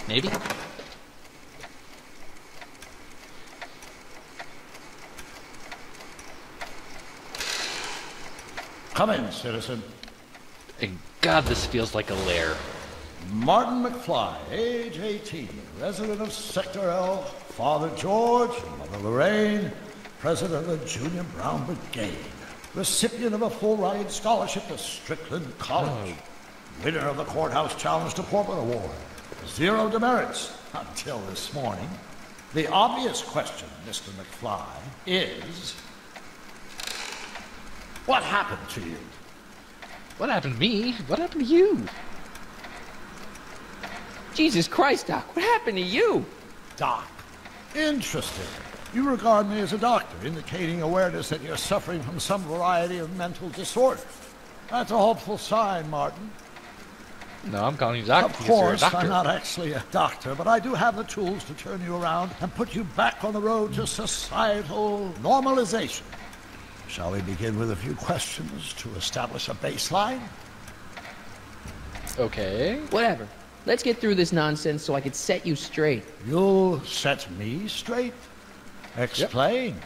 Maybe? Come in, citizen. And God, this feels like a lair. Martin McFly, age 18, resident of Sector L, Father George, Mother Lorraine, president of the Junior Brown Brigade, recipient of a full-ride scholarship to Strickland College, winner of the Courthouse Challenge to Portland Award, 0 demerits until this morning. The obvious question, Mr. McFly, is... what happened to you? What happened to me? What happened to you? Jesus Christ, Doc, what happened to you? Doc. Interesting. You regard me as a doctor, indicating awareness that you're suffering from some variety of mental disorder. That's a hopeful sign, Martin. No, I'm calling you doctor Of because you're a course, doctor. I'm not actually a doctor, but I do have the tools to turn you around and put you back on the road to societal normalization. Shall we begin with a few questions to establish a baseline? Okay. Whatever. Let's get through this nonsense so I can set you straight. You'll set me straight? Explain.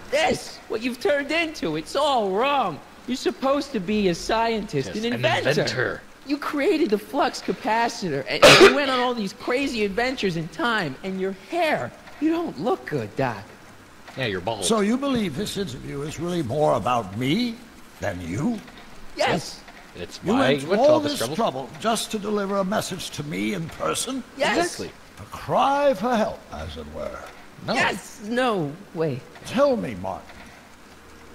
This, what you've turned into, it's all wrong. You're supposed to be a scientist, Yes, an inventor. An inventor. You created the flux capacitor, and you went on all these crazy adventures in time, and your hair, you don't look good, Doc. Yeah, you're bald. So you believe this interview is really more about me than you? Yes. It's You why went you to went all to all this this trouble just to deliver a message to me in person? Yes. Exactly. A cry for help, as it were. No. Yes. No. Wait. Tell me, Martin,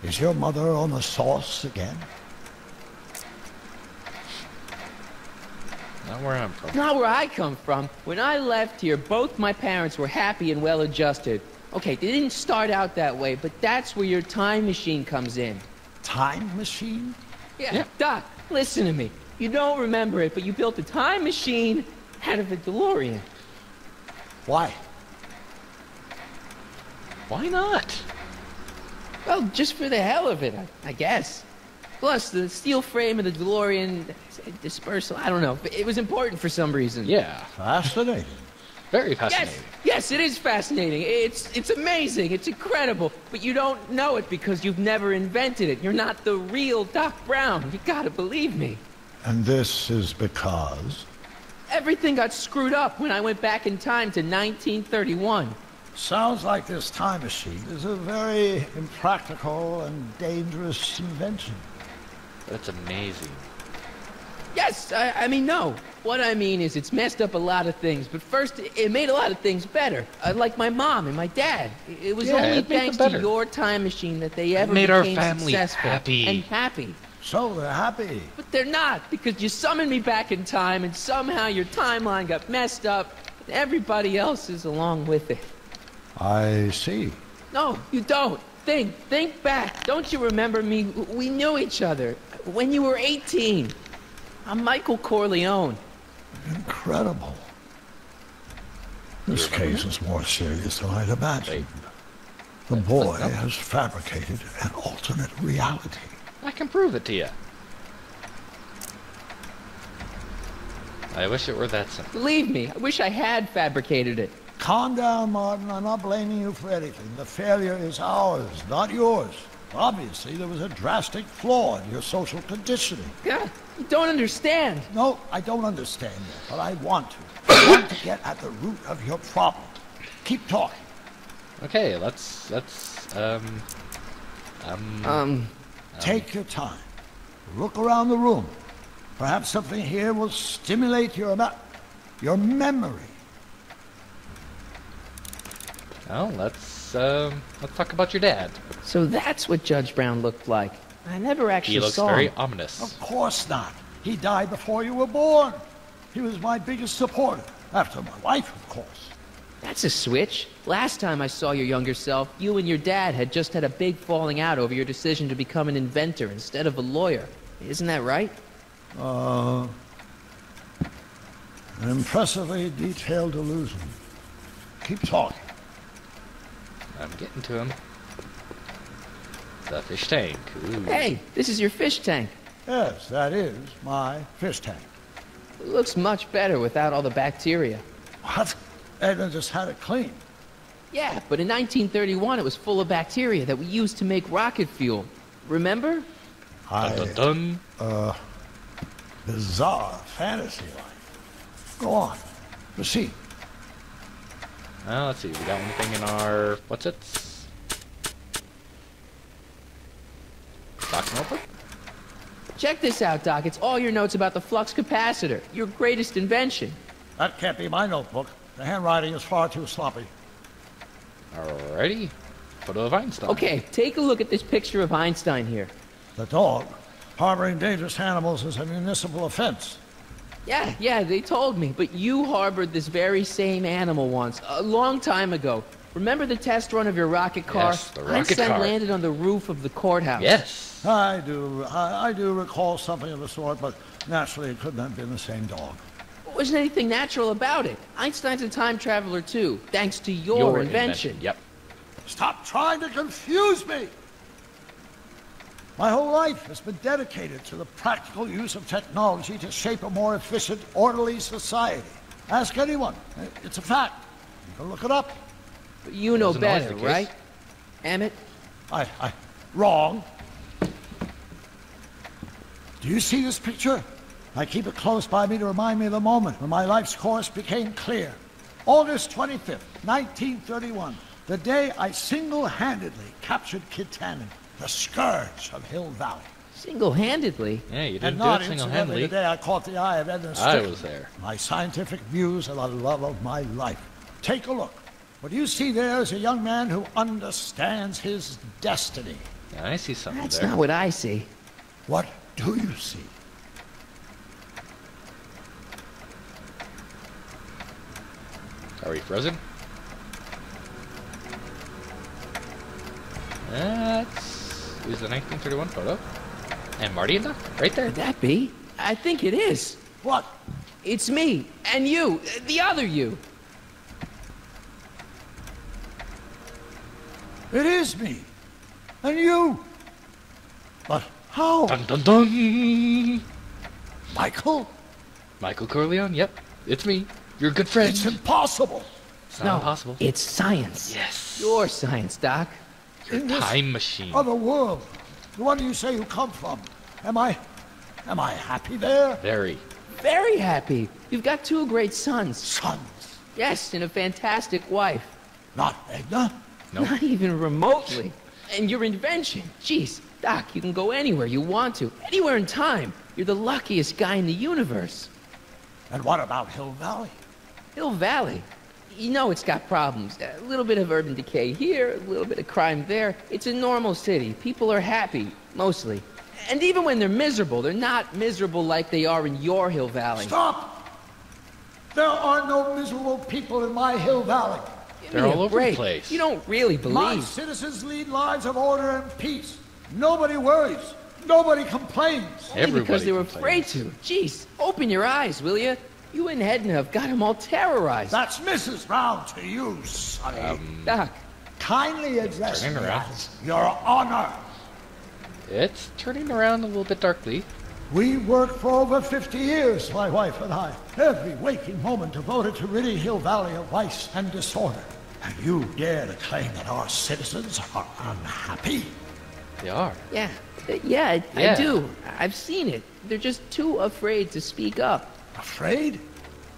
is your mother on the sauce again? Not where I'm from. Not where I come from. When I left here, both my parents were happy and well-adjusted. Okay, they didn't start out that way, but that's where your time machine comes in. Time machine? Yeah. Doc, listen to me. You don't remember it, but you built a time machine out of a DeLorean. Why? Why not? Well, just for the hell of it, I guess. Plus, the steel frame of the DeLorean dispersal, I don't know. It was important for some reason. Yeah. Fascinating. Very fascinating. Yes, it is fascinating. It's amazing. It's incredible. But you don't know it because you've never invented it. You're not the real Doc Brown. You gotta believe me. And this is because? Everything got screwed up when I went back in time to 1931. Sounds like this time machine is a very impractical and dangerous invention. That's amazing. Yes, I mean, no. What I mean is it's messed up a lot of things, but first, it made a lot of things better. Like my mom and my dad. It was only it made them thanks to better. your time machine that they ever made our became family successful happy. and happy. So they're happy. But they're not, because you summoned me back in time, and somehow your timeline got messed up, and everybody else is along with it. I see. No, you don't. Think back. Don't you remember me? We knew each other when you were 18. I'm Michael Corleone. Incredible. This case is more serious than I'd imagined. The boy has fabricated an alternate reality. I can prove it to you. I wish it were that simple. Believe me, I wish I had fabricated it. Calm down, Martin. I'm not blaming you for anything. The failure is ours, not yours. Obviously, there was a drastic flaw in your social conditioning. God, you don't understand. No, I don't understand yet, but I want to. I want to get at the root of your problem. Keep talking. Okay, let's Take your time. Look around the room. Perhaps something here will stimulate your memory. well, let's talk about your dad. So that's what Judge Brown looked like. I never actually He looks saw very him. ominous. Of course not. He died before you were born. He was my biggest supporter, after my wife, of course. That's a switch. Last time I saw your younger self, you and your dad had just had a big falling out over your decision to become an inventor instead of a lawyer. Isn't that right? An impressively detailed illusion. Keep talking. I'm getting to him. The fish tank. Ooh. Hey, this is your fish tank. Yes, that is my fish tank. It looks much better without all the bacteria. What? Edna just had it cleaned. Yeah, but in 1931 it was full of bacteria that we used to make rocket fuel. Remember? Dun, dun, dun. Bizarre fantasy life. Go on. Proceed. Let's see. We got anything in our... What's it? Box notebook? Check this out, Doc. It's all your notes about the flux capacitor, your greatest invention. That can't be my notebook. The handwriting is far too sloppy. Alrighty. Photo of Einstein. Okay, take a look at this picture of Einstein here. The dog. Harboring dangerous animals is a municipal offense. Yeah, they told me. But you harbored this very same animal once, a long time ago. Remember the test run of your rocket car? Yes, the rocket Einstein car. landed on the roof of the courthouse. Yes. I do recall something of the sort, but naturally it couldn't have been the same dog. There wasn't anything natural about it. Einstein's a time traveler too, thanks to your invention. Yep. Stop trying to confuse me! My whole life has been dedicated to the practical use of technology to shape a more efficient, orderly society. Ask anyone. It's a fact. You can look it up. But you know Wasn't always better, the case. right? Emmett? Wrong. Do you see this picture? I keep it close by me to remind me of the moment when my life's course became clear. August 25th, 1931, the day I single-handedly captured Kid Tannen, the scourge of Hill Valley. Single-handedly? Yeah, you And didn't do not it incidentally single-handedly. the day I caught the eye of Edna I Strickland, was there. my scientific muse and the love of my life. Take a look. What you see there is a young man who understands his destiny. Yeah, I see something That's there. not what I see. What do you see? Are we frozen? Is the 1931 photo. And Marty and Doc, right there. Could that be? I think it is. What? It's me, and you, the other you. It is me. And you. But how? Dun dun dun! Michael? Michael Corleone, yep. It's me. Your good friend. It's impossible. It's not impossible. It's science. Yes. Your science, Doc. Your In this time machine. Other world. The one you say you come from. Am I happy there? Very. Very happy. You've got two great sons. Sons. Yes, and a fantastic wife. Not Edna. Nope. Not even remotely. And your invention. Jeez, Doc, you can go anywhere you want to. Anywhere in time. You're the luckiest guy in the universe. And what about Hill Valley? Hill Valley. You know it's got problems. A little bit of urban decay here, a little bit of crime there. It's a normal city. People are happy, mostly. And even when they're miserable, they're not miserable like they are in your Hill Valley. Stop! There are no miserable people in my Hill Valley. Give They're me all a over the break. place. You don't really My believe. citizens lead lives of order and peace. Nobody worries. Nobody complains. Only Everybody because they were complains. afraid to. Jeez, open your eyes, will you? You and Edna have got them all terrorized. That's Mrs. Brown to you, Sonny. Doc, Kindly address me Turning around. as Your Honor. It's turning around a little bit darkly. We worked for over 50 years, my wife and I. Every waking moment devoted to ridding Hill Valley of vice and disorder. And you dare to claim that our citizens are unhappy? They are. yeah, I Yeah. do. I've seen it. They're just too afraid to speak up. Afraid?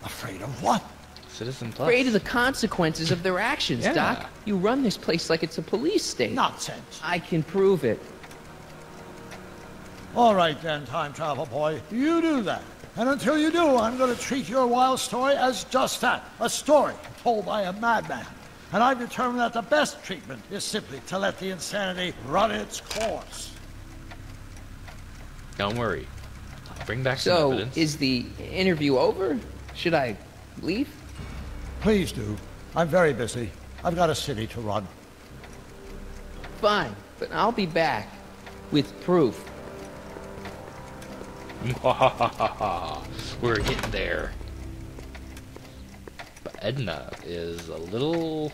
Afraid of what? Citizen Plus. Afraid of the consequences of their actions, Yeah. Doc. You run this place like it's a police state. Nonsense. I can prove it. All right then, time travel boy. You do that. And until you do, I'm going to treat your wild story as just that. A story told by a madman. And I've determined that the best treatment is simply to let the insanity run its course. Don't worry. I'll bring back some So, evidence. is the interview over? Should I leave? Please do. I'm very busy. I've got a city to run. Fine, but I'll be back with proof. We're getting there. But Edna is a little